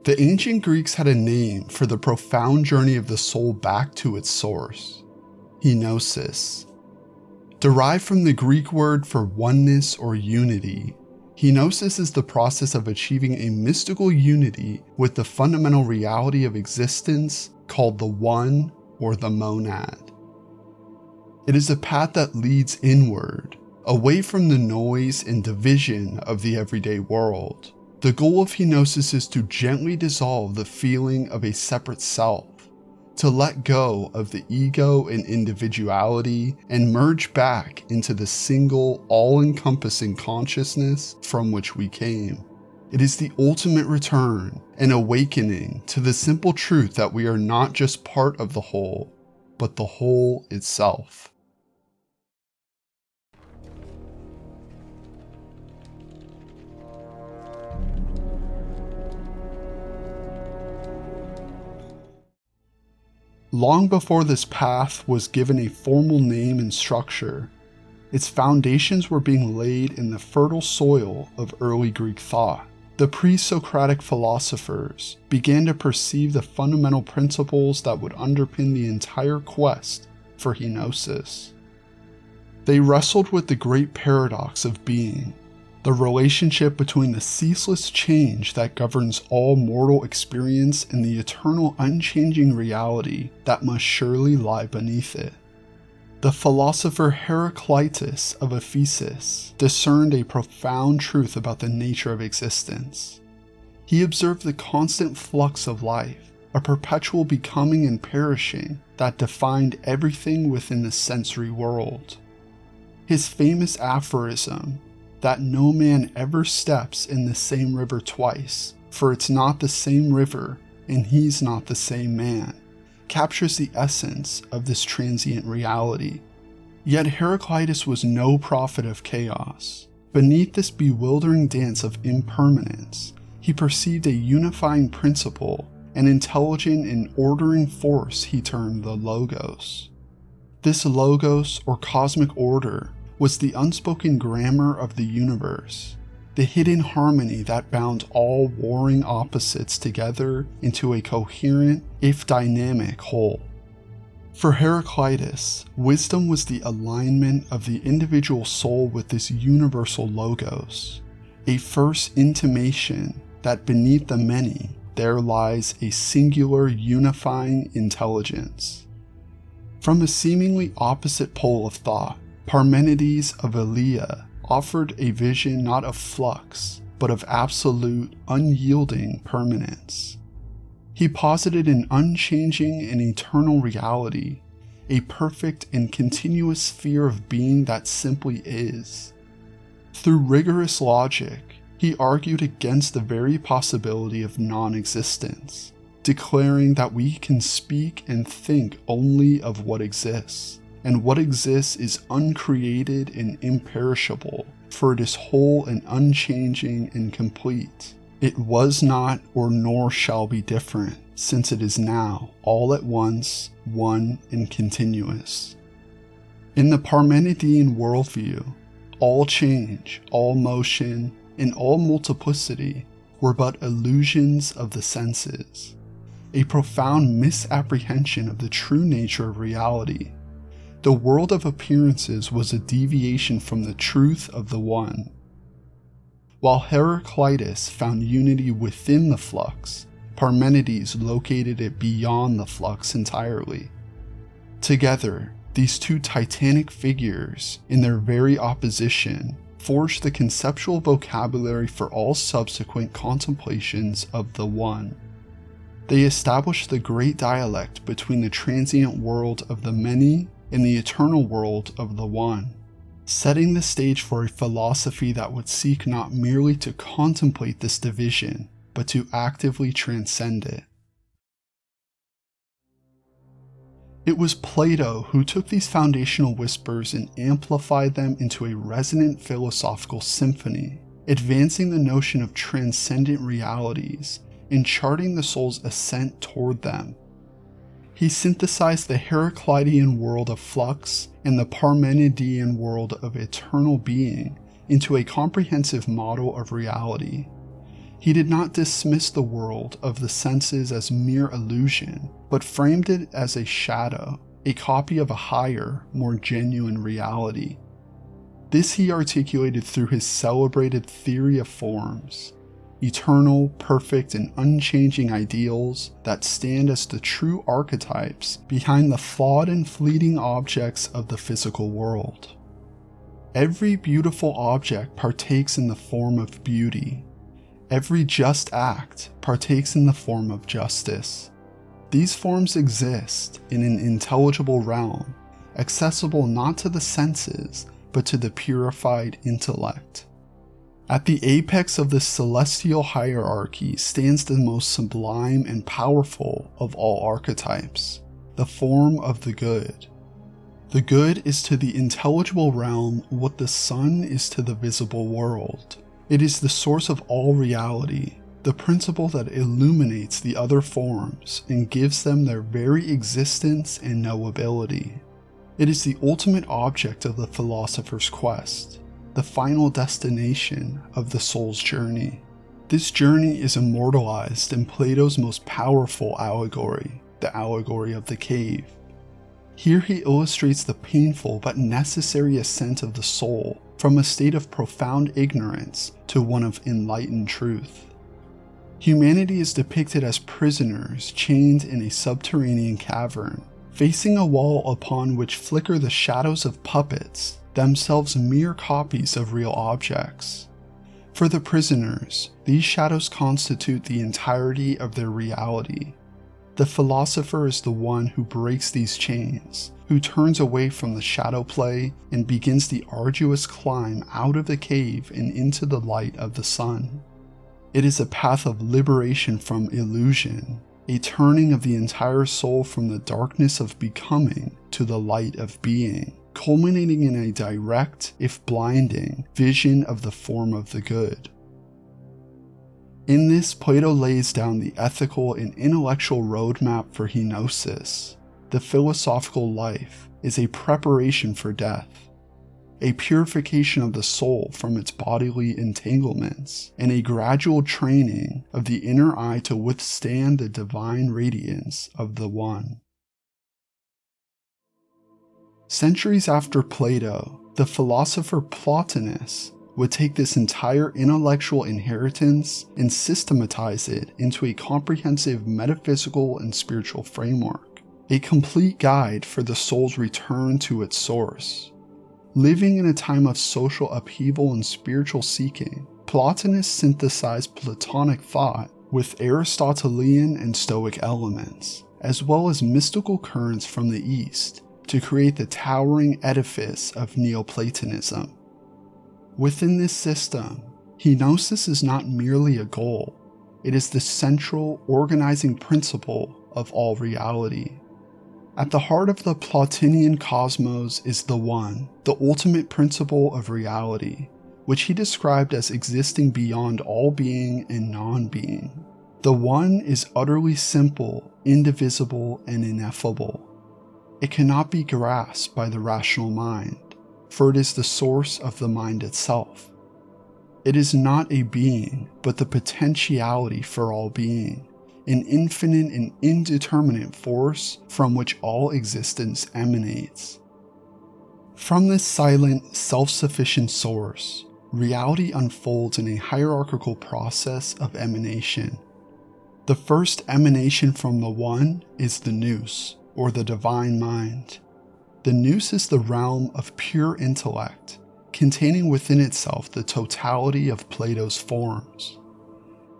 The ancient Greeks had a name for the profound journey of the soul back to its source: Henosis. Derived from the Greek word for oneness or unity, Henosis is the process of achieving a mystical unity with the fundamental reality of existence called the One or the Monad. It is a path that leads inward, away from the noise and division of the everyday world. The goal of Henosis is to gently dissolve the feeling of a separate self, to let go of the ego and individuality and merge back into the single, all-encompassing consciousness from which we came. It is the ultimate return and awakening to the simple truth that we are not just part of the whole, but the whole itself. Long before this path was given a formal name and structure, its foundations were being laid in the fertile soil of early Greek thought. The pre-Socratic philosophers began to perceive the fundamental principles that would underpin the entire quest for Henosis. They wrestled with the great paradox of being, the relationship between the ceaseless change that governs all mortal experience and the eternal unchanging reality that must surely lie beneath it. The philosopher Heraclitus of Ephesus discerned a profound truth about the nature of existence. He observed the constant flux of life, a perpetual becoming and perishing that defined everything within the sensory world. His famous aphorism, that no man ever steps in the same river twice, for it's not the same river and he's not the same man, captures the essence of this transient reality. Yet Heraclitus was no prophet of chaos. Beneath this bewildering dance of impermanence, he perceived a unifying principle, an intelligent and ordering force he termed the Logos. This Logos, or cosmic order, was the unspoken grammar of the universe, the hidden harmony that bound all warring opposites together into a coherent, if dynamic, whole. For Heraclitus, wisdom was the alignment of the individual soul with this universal Logos, a first intimation that beneath the many there lies a singular unifying intelligence. From a seemingly opposite pole of thought, Parmenides of Elea offered a vision not of flux, but of absolute, unyielding permanence. He posited an unchanging and eternal reality, a perfect and continuous sphere of being that simply is. Through rigorous logic, he argued against the very possibility of non-existence, declaring that we can speak and think only of what exists, and what exists is uncreated and imperishable, for it is whole and unchanging and complete. It was not or nor shall be different, since it is now, all at once, one and continuous. In the Parmenidean worldview, all change, all motion, and all multiplicity were but illusions of the senses, a profound misapprehension of the true nature of reality. The world of appearances was a deviation from the truth of the One. While Heraclitus found unity within the flux, Parmenides located it beyond the flux entirely. Together, these two titanic figures, in their very opposition, forged the conceptual vocabulary for all subsequent contemplations of the One. They established the great dialect between the transient world of the many and the eternal world of the One, setting the stage for a philosophy that would seek not merely to contemplate this division, but to actively transcend it. It was Plato who took these foundational whispers and amplified them into a resonant philosophical symphony, advancing the notion of transcendent realities and charting the soul's ascent toward them. He synthesized the Heraclitean world of flux and the Parmenidean world of eternal being into a comprehensive model of reality. He did not dismiss the world of the senses as mere illusion, but framed it as a shadow, a copy of a higher, more genuine reality. This he articulated through his celebrated theory of forms, eternal, perfect, and unchanging ideals that stand as the true archetypes behind the flawed and fleeting objects of the physical world. Every beautiful object partakes in the form of beauty. Every just act partakes in the form of justice. These forms exist in an intelligible realm, accessible not to the senses, but to the purified intellect. At the apex of this celestial hierarchy stands the most sublime and powerful of all archetypes, the form of the good. The good is to the intelligible realm what the sun is to the visible world. It is the source of all reality, the principle that illuminates the other forms and gives them their very existence and knowability. It is the ultimate object of the philosopher's quest, the final destination of the soul's journey. This journey is immortalized in Plato's most powerful allegory, the allegory of the cave. Here he illustrates the painful but necessary ascent of the soul from a state of profound ignorance to one of enlightened truth. Humanity is depicted as prisoners chained in a subterranean cavern, facing a wall upon which flicker the shadows of puppets, themselves mere copies of real objects. For the prisoners, these shadows constitute the entirety of their reality. The philosopher is the one who breaks these chains, who turns away from the shadow play and begins the arduous climb out of the cave and into the light of the sun. It is a path of liberation from illusion, a turning of the entire soul from the darkness of becoming to the light of being, culminating in a direct, if blinding, vision of the form of the good. In this, Plato lays down the ethical and intellectual roadmap for Henosis. The philosophical life is a preparation for death, a purification of the soul from its bodily entanglements, and a gradual training of the inner eye to withstand the divine radiance of the One. Centuries after Plato, the philosopher Plotinus would take this entire intellectual inheritance and systematize it into a comprehensive metaphysical and spiritual framework, a complete guide for the soul's return to its source. Living in a time of social upheaval and spiritual seeking, Plotinus synthesized Platonic thought with Aristotelian and Stoic elements, as well as mystical currents from the East, to create the towering edifice of Neoplatonism. Within this system, Henosis is not merely a goal, it is the central, organizing principle of all reality. At the heart of the Platonian cosmos is the One, the ultimate principle of reality, which he described as existing beyond all being and non-being. The One is utterly simple, indivisible, and ineffable. It cannot be grasped by the rational mind, for it is the source of the mind itself. It is not a being, but the potentiality for all being, an infinite and indeterminate force from which all existence emanates. From this silent, self-sufficient source, reality unfolds in a hierarchical process of emanation. The first emanation from the One is the nous, or the divine mind. The nous is the realm of pure intellect, containing within itself the totality of Plato's forms.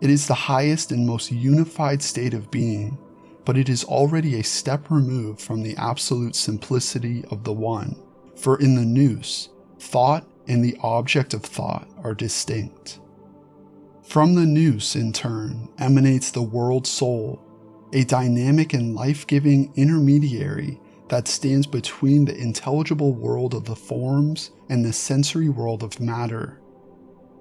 It is the highest and most unified state of being, but it is already a step removed from the absolute simplicity of the One, for in the nous, thought and the object of thought are distinct. From the nous, in turn, emanates the world soul, a dynamic and life-giving intermediary that stands between the intelligible world of the forms and the sensory world of matter.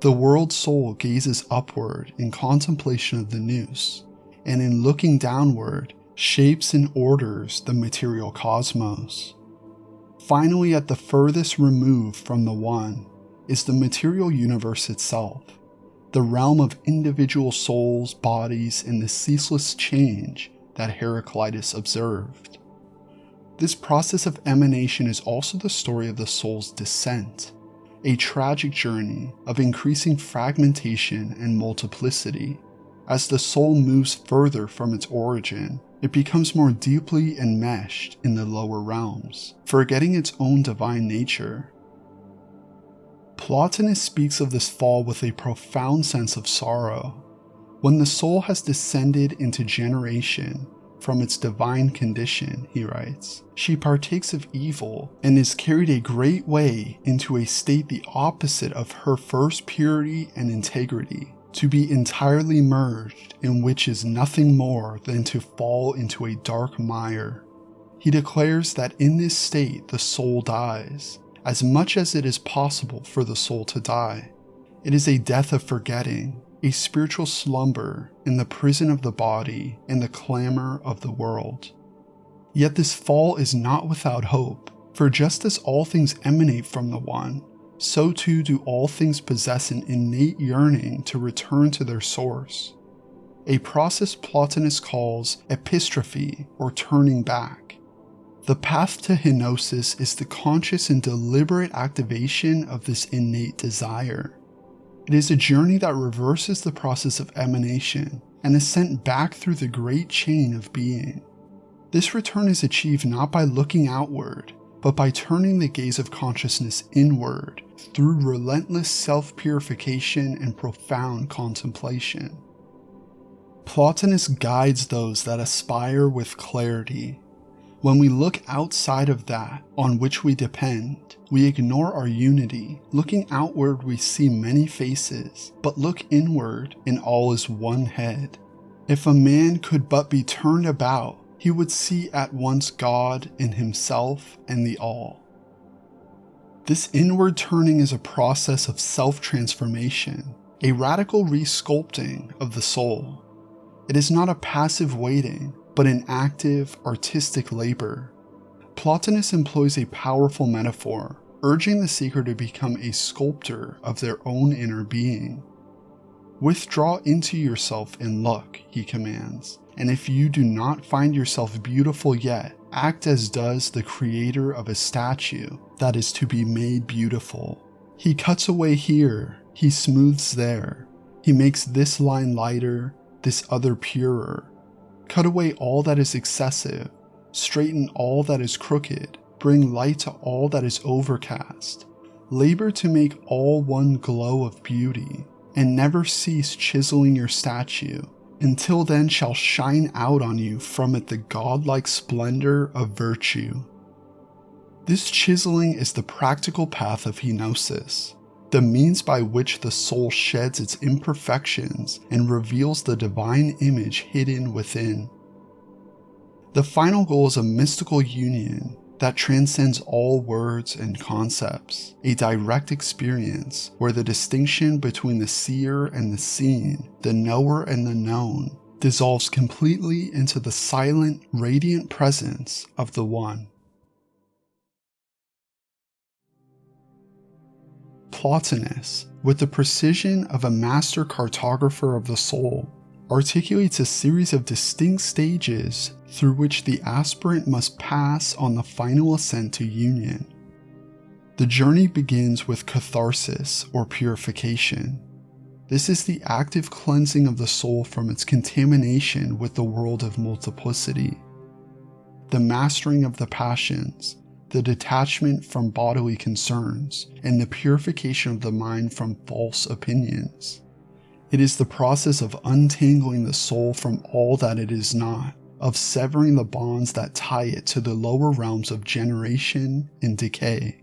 The world soul gazes upward in contemplation of the nous, and in looking downward, shapes and orders the material cosmos. Finally, at the furthest remove from the One is the material universe itself, the realm of individual souls, bodies, and the ceaseless change that Heraclitus observed. This process of emanation is also the story of the soul's descent, a tragic journey of increasing fragmentation and multiplicity. As the soul moves further from its origin, it becomes more deeply enmeshed in the lower realms, forgetting its own divine nature. Plotinus speaks of this fall with a profound sense of sorrow. When the soul has descended into generation from its divine condition, he writes, she partakes of evil and is carried a great way into a state the opposite of her first purity and integrity, to be entirely merged, in which is nothing more than to fall into a dark mire. He declares that in this state the soul dies, as much as it is possible for the soul to die. It is a death of forgetting, a spiritual slumber in the prison of the body and the clamor of the world. Yet this fall is not without hope, for just as all things emanate from the One, so too do all things possess an innate yearning to return to their source, a process Plotinus calls epistrophy, or turning back. The path to Henosis is the conscious and deliberate activation of this innate desire. It is a journey that reverses the process of emanation and is sent back through the great chain of being. This return is achieved not by looking outward, but by turning the gaze of consciousness inward through relentless self-purification and profound contemplation. Plotinus guides those that aspire with clarity. When we look outside of that on which we depend, we ignore our unity. Looking outward, we see many faces, but look inward, and all is one head. If a man could but be turned about, he would see at once God in himself and the all. This inward turning is a process of self-transformation, a radical resculpting of the soul. It is not a passive waiting, but an active, artistic labor. Plotinus employs a powerful metaphor, urging the seeker to become a sculptor of their own inner being. Withdraw into yourself and look, he commands, and if you do not find yourself beautiful yet, act as does the creator of a statue that is to be made beautiful. He cuts away here, he smooths there, he makes this line lighter, this other purer. Cut away all that is excessive, straighten all that is crooked, bring light to all that is overcast. Labor to make all one glow of beauty, and never cease chiseling your statue, until then shall shine out on you from it the godlike splendor of virtue. This chiseling is the practical path of Henosis, the means by which the soul sheds its imperfections and reveals the divine image hidden within. The final goal is a mystical union that transcends all words and concepts, a direct experience where the distinction between the seer and the seen, the knower and the known, dissolves completely into the silent, radiant presence of the One. Plotinus, with the precision of a master cartographer of the soul, articulates a series of distinct stages through which the aspirant must pass on the final ascent to union. The journey begins with catharsis, or purification. This is the active cleansing of the soul from its contamination with the world of multiplicity. The mastering of the passions, the detachment from bodily concerns, and the purification of the mind from false opinions. It is the process of untangling the soul from all that it is not, of severing the bonds that tie it to the lower realms of generation and decay.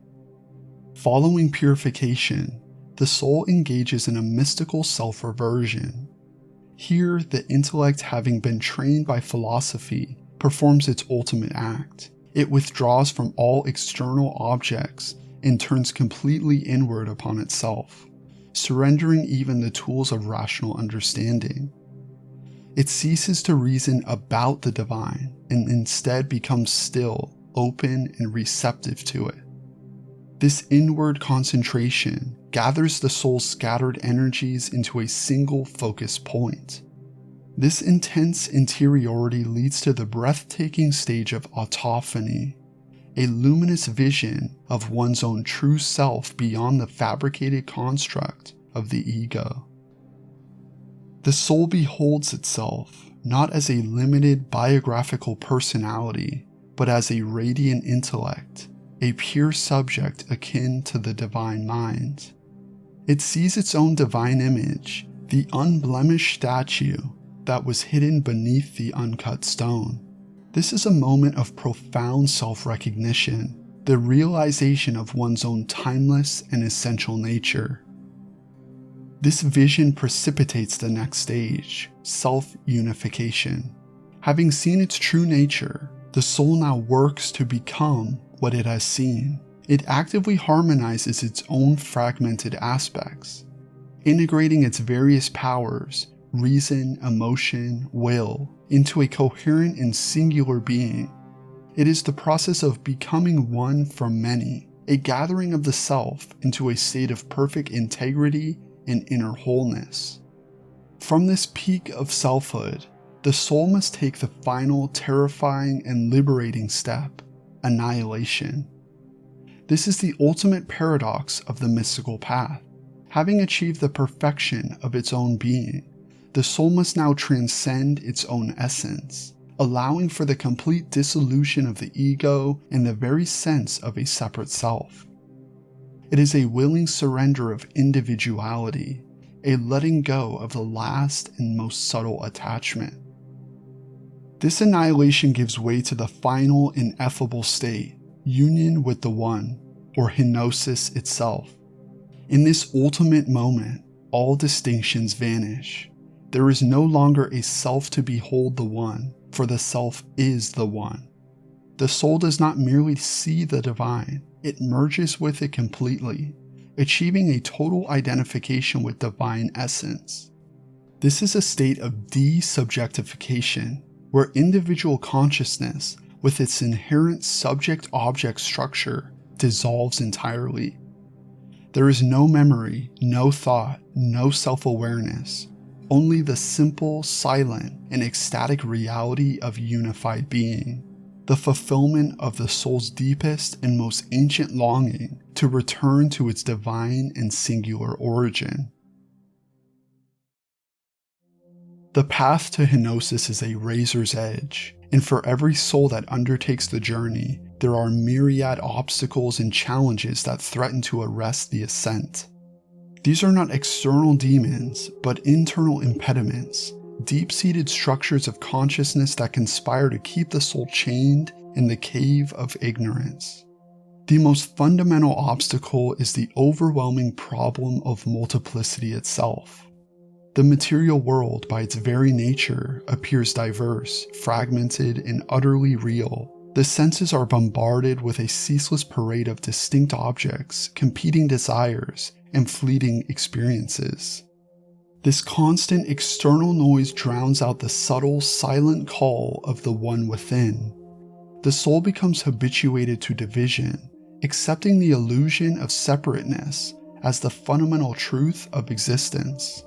Following purification, the soul engages in a mystical self-reversion. Here, the intellect, having been trained by philosophy, performs its ultimate act. It withdraws from all external objects and turns completely inward upon itself, surrendering even the tools of rational understanding. It ceases to reason about the divine and instead becomes still, open, and receptive to it. This inward concentration gathers the soul's scattered energies into a single focus point. This intense interiority leads to the breathtaking stage of autophany, a luminous vision of one's own true self beyond the fabricated construct of the ego. The soul beholds itself not as a limited biographical personality, but as a radiant intellect, a pure subject akin to the divine mind. It sees its own divine image, the unblemished statue that was hidden beneath the uncut stone. This is a moment of profound self-recognition, the realization of one's own timeless and essential nature. This vision precipitates the next stage, self-unification. Having seen its true nature, the soul now works to become what it has seen. It actively harmonizes its own fragmented aspects, integrating its various powers, reason, emotion, will, into a coherent and singular being. It is the process of becoming one from many, a gathering of the self into a state of perfect integrity and inner wholeness. From this peak of selfhood, the soul must take the final, terrifying, and liberating step, annihilation. This is the ultimate paradox of the mystical path. Having achieved the perfection of its own being, the soul must now transcend its own essence, allowing for the complete dissolution of the ego and the very sense of a separate self. It is a willing surrender of individuality, a letting go of the last and most subtle attachment. This annihilation gives way to the final ineffable state, union with the One, or Henosis itself. In this ultimate moment, all distinctions vanish. There is no longer a self to behold the One, for the self is the One. The soul does not merely see the divine, it merges with it completely, achieving a total identification with divine essence. This is a state of de-subjectification, where individual consciousness, with its inherent subject-object structure, dissolves entirely. There is no memory, no thought, no self-awareness, only the simple, silent, and ecstatic reality of unified being, the fulfillment of the soul's deepest and most ancient longing to return to its divine and singular origin. The path to Henosis is a razor's edge, and for every soul that undertakes the journey, there are myriad obstacles and challenges that threaten to arrest the ascent. These are not external demons, but internal impediments, deep-seated structures of consciousness that conspire to keep the soul chained in the cave of ignorance. The most fundamental obstacle is the overwhelming problem of multiplicity itself. The material world, by its very nature, appears diverse, fragmented, and utterly real. The senses are bombarded with a ceaseless parade of distinct objects, competing desires, and fleeting experiences. This constant external noise drowns out the subtle, silent call of the One within. The soul becomes habituated to division, accepting the illusion of separateness as the fundamental truth of existence.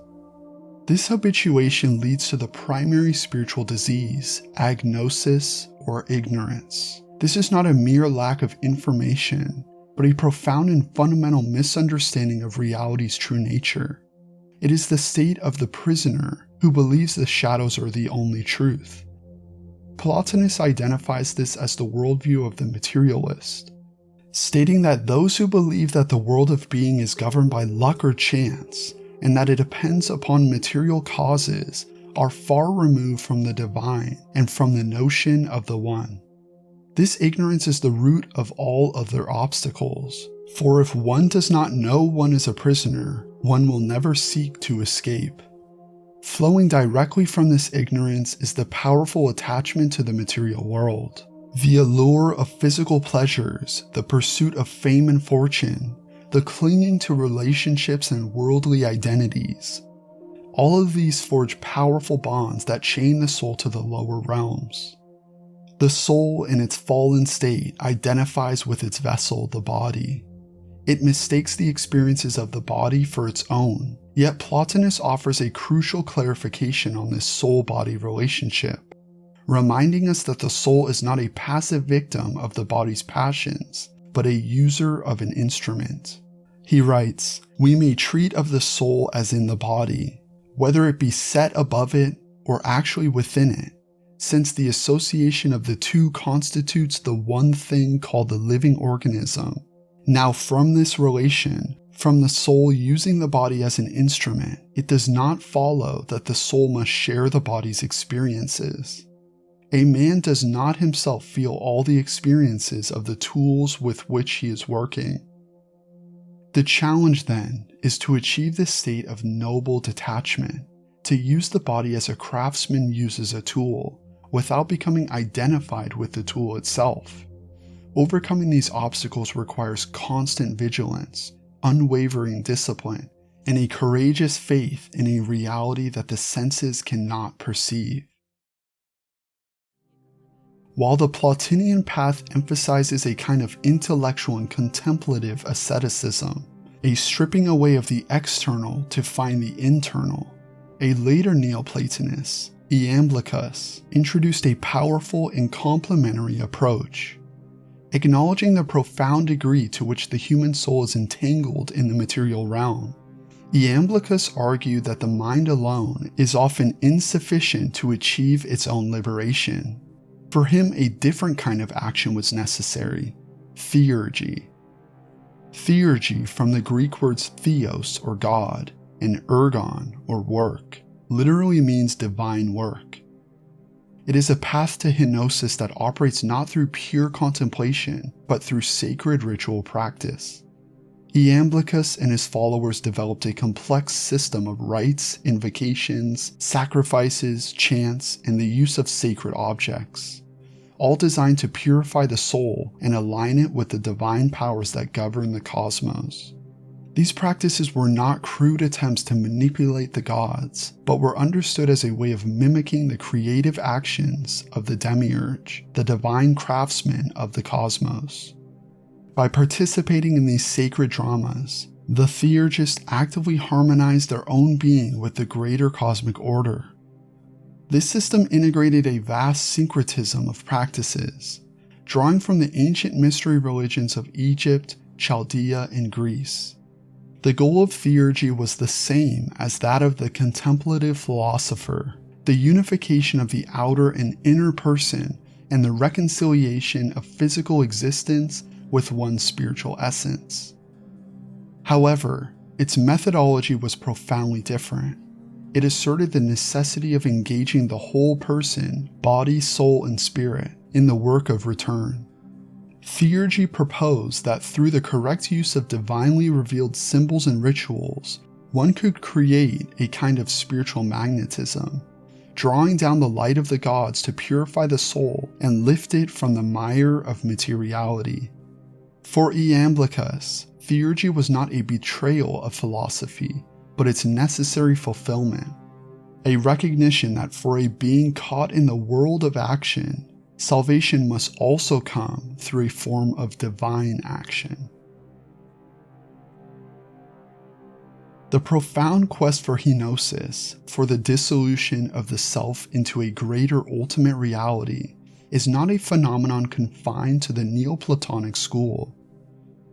This habituation leads to the primary spiritual disease, agnosis or ignorance. This is not a mere lack of information, but a profound and fundamental misunderstanding of reality's true nature. It is the state of the prisoner who believes the shadows are the only truth. Plotinus identifies this as the worldview of the materialist, stating that those who believe that the world of being is governed by luck or chance, and that it depends upon material causes, are far removed from the divine and from the notion of the One. This ignorance is the root of all other obstacles, for if one does not know one is a prisoner, one will never seek to escape. Flowing directly from this ignorance is the powerful attachment to the material world, the allure of physical pleasures, the pursuit of fame and fortune, the clinging to relationships and worldly identities. All of these forge powerful bonds that chain the soul to the lower realms. The soul in its fallen state identifies with its vessel, the body. It mistakes the experiences of the body for its own, yet Plotinus offers a crucial clarification on this soul-body relationship, reminding us that the soul is not a passive victim of the body's passions, but a user of an instrument. He writes, "We may treat of the soul as in the body, whether it be set above it or actually within it, since the association of the two constitutes the one thing called the living organism. Now from this relation, from the soul using the body as an instrument, it does not follow that the soul must share the body's experiences. A man does not himself feel all the experiences of the tools with which he is working. The challenge then is to achieve this state of noble detachment, to use the body as a craftsman uses a tool, without becoming identified with the tool itself. Overcoming these obstacles requires constant vigilance, unwavering discipline, and a courageous faith in a reality that the senses cannot perceive." While the Plotinian path emphasizes a kind of intellectual and contemplative asceticism, a stripping away of the external to find the internal, a later Neoplatonist, Iamblichus, introduced a powerful and complementary approach. Acknowledging the profound degree to which the human soul is entangled in the material realm, Iamblichus argued that the mind alone is often insufficient to achieve its own liberation. For him, a different kind of action was necessary: Theurgy. Theurgy, from the Greek words theos or God, and ergon or work, literally means divine work. It is a path to Henosis that operates not through pure contemplation, but through sacred ritual practice. Iamblichus and his followers developed a complex system of rites, invocations, sacrifices, chants, and the use of sacred objects, all designed to purify the soul and align it with the divine powers that govern the cosmos. These practices were not crude attempts to manipulate the gods, but were understood as a way of mimicking the creative actions of the demiurge, the divine craftsman of the cosmos. By participating in these sacred dramas, the theurgists actively harmonized their own being with the greater cosmic order. This system integrated a vast syncretism of practices, drawing from the ancient mystery religions of Egypt, Chaldea, and Greece. The goal of theurgy was the same as that of the contemplative philosopher: the unification of the outer and inner person and the reconciliation of physical existence with one's spiritual essence. However, its methodology was profoundly different. It asserted the necessity of engaging the whole person, body, soul, and spirit, in the work of return. Theurgy proposed that through the correct use of divinely revealed symbols and rituals, one could create a kind of spiritual magnetism, drawing down the light of the gods to purify the soul and lift it from the mire of materiality. For Iamblichus, theurgy was not a betrayal of philosophy, but its necessary fulfillment, a recognition that for a being caught in the world of action, salvation must also come through a form of divine action. The profound quest for Henosis, for the dissolution of the self into a greater ultimate reality, is not a phenomenon confined to the Neoplatonic school.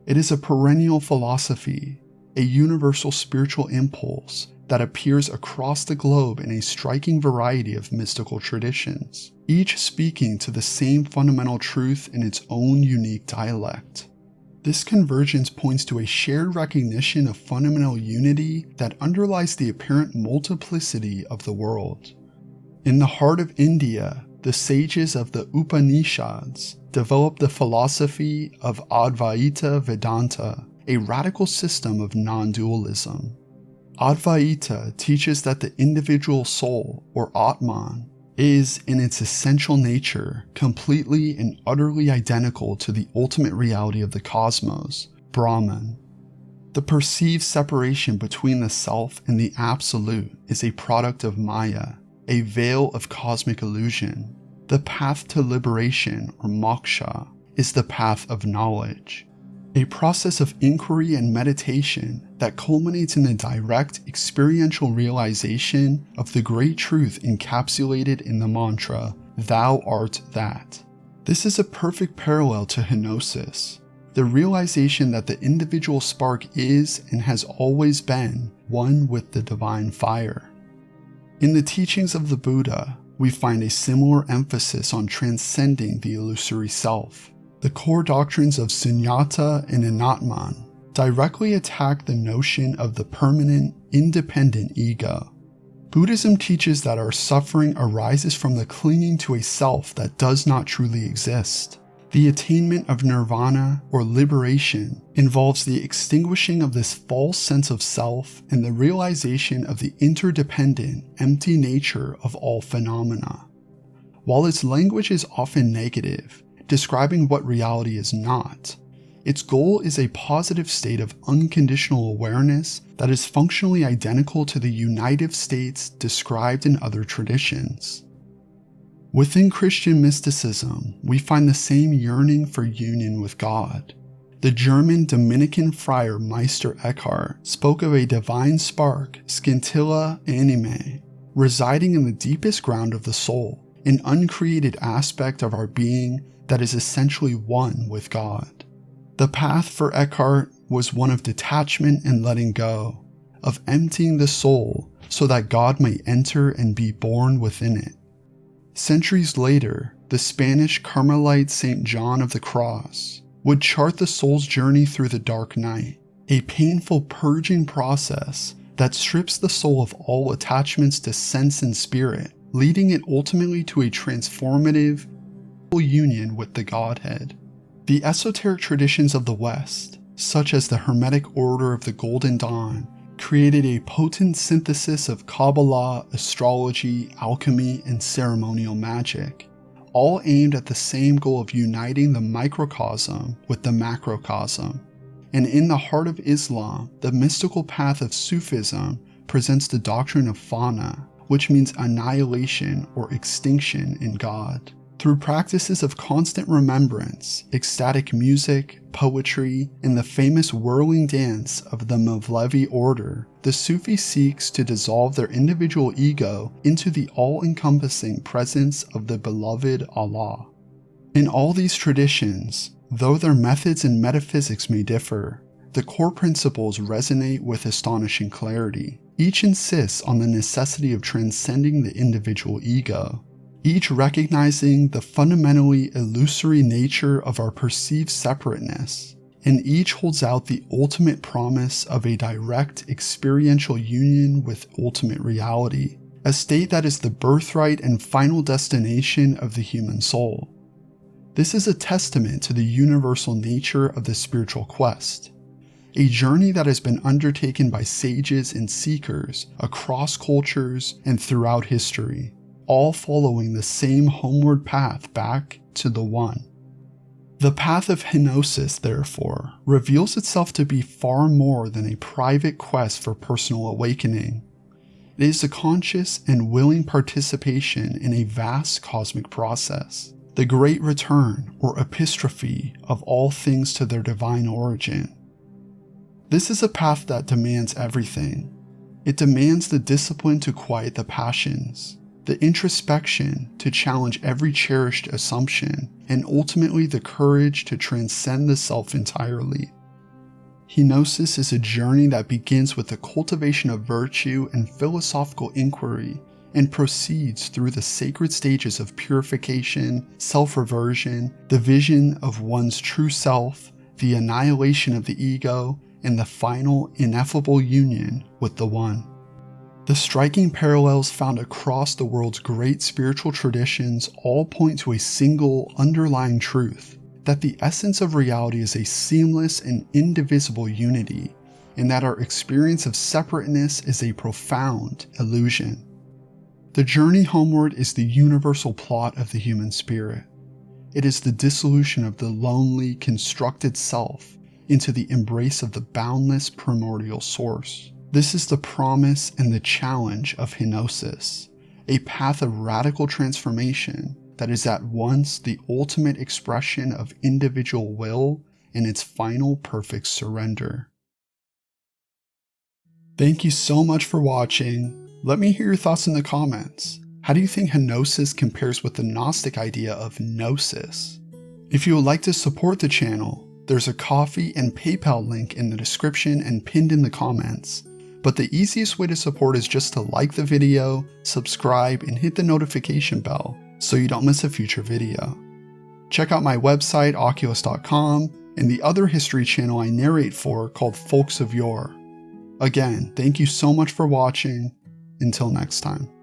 It is a perennial philosophy, a universal spiritual impulse that appears across the globe in a striking variety of mystical traditions, each speaking to the same fundamental truth in its own unique dialect. This convergence points to a shared recognition of fundamental unity that underlies the apparent multiplicity of the world. In the heart of India, the sages of the Upanishads developed the philosophy of Advaita Vedanta, a radical system of non-dualism. Advaita teaches that the individual soul, or Atman, is, in its essential nature, completely and utterly identical to the ultimate reality of the cosmos, Brahman. The perceived separation between the self and the absolute is a product of Maya, a veil of cosmic illusion. The path to liberation, or moksha, is the path of knowledge. a process of inquiry and meditation that culminates in the direct experiential realization of the great truth encapsulated in the mantra, "Thou art that." This is a perfect parallel to Henosis, the realization that the individual spark is and has always been one with the divine fire. In the teachings of the Buddha, we find a similar emphasis on transcending the illusory self. The core doctrines of Sunyata and Anatman directly attack the notion of the permanent, independent ego. Buddhism teaches that our suffering arises from the clinging to a self that does not truly exist. The attainment of nirvana, or liberation, involves the extinguishing of this false sense of self and the realization of the interdependent, empty nature of all phenomena. While its language is often negative, describing what reality is not, its goal is a positive state of unconditional awareness that is functionally identical to the unitive states described in other traditions. Within Christian mysticism, we find the same yearning for union with God. The German Dominican friar Meister Eckhart spoke of a divine spark, scintilla anime, residing in the deepest ground of the soul, an uncreated aspect of our being that is essentially one with God. The path for Eckhart was one of detachment and letting go, of emptying the soul so that God may enter and be born within it. Centuries later, the Spanish Carmelite Saint John of the Cross would chart the soul's journey through the dark night, a painful purging process that strips the soul of all attachments to sense and spirit, leading it ultimately to a transformative union with the Godhead. The esoteric traditions of the West, such as the Hermetic Order of the Golden Dawn, created a potent synthesis of Kabbalah, astrology, alchemy, and ceremonial magic, all aimed at the same goal of uniting the microcosm with the macrocosm. And in the heart of Islam, the mystical path of Sufism presents the doctrine of fana, which means annihilation or extinction in God. Through practices of constant remembrance, ecstatic music, poetry, and the famous whirling dance of the Mevlevi order, the Sufi seeks to dissolve their individual ego into the all-encompassing presence of the beloved Allah. In all these traditions, though their methods and metaphysics may differ, the core principles resonate with astonishing clarity. Each insists on the necessity of transcending the individual ego, each recognizing the fundamentally illusory nature of our perceived separateness, and each holds out the ultimate promise of a direct experiential union with ultimate reality, a state that is the birthright and final destination of the human soul. This is a testament to the universal nature of the spiritual quest, a journey that has been undertaken by sages and seekers across cultures and throughout history, all following the same homeward path back to the One. The path of Henosis, therefore, reveals itself to be far more than a private quest for personal awakening. It is a conscious and willing participation in a vast cosmic process, the great return or epistrophe of all things to their divine origin. This is a path that demands everything. It demands the discipline to quiet the passions, the introspection to challenge every cherished assumption, and ultimately the courage to transcend the self entirely. Henosis is a journey that begins with the cultivation of virtue and philosophical inquiry and proceeds through the sacred stages of purification, self-reversion, the vision of one's true self, the annihilation of the ego, and the final ineffable union with the One. The striking parallels found across the world's great spiritual traditions all point to a single underlying truth, that the essence of reality is a seamless and indivisible unity, and that our experience of separateness is a profound illusion. The journey homeward is the universal plot of the human spirit. It is the dissolution of the lonely, constructed self into the embrace of the boundless primordial source. This is the promise and the challenge of Henosis, a path of radical transformation that is at once the ultimate expression of individual will in its final perfect surrender. Thank you so much for watching. Let me hear your thoughts in the comments. How do you think Henosis compares with the Gnostic idea of gnosis? If you would like to support the channel, there's a Ko-fi and PayPal link in the description and pinned in the comments. But the easiest way to support is just to like the video, subscribe, and hit the notification bell so you don't miss a future video. Check out my website, oculus.com, and the other history channel I narrate for called Folks of Yore. Again, thank you so much for watching. Until next time.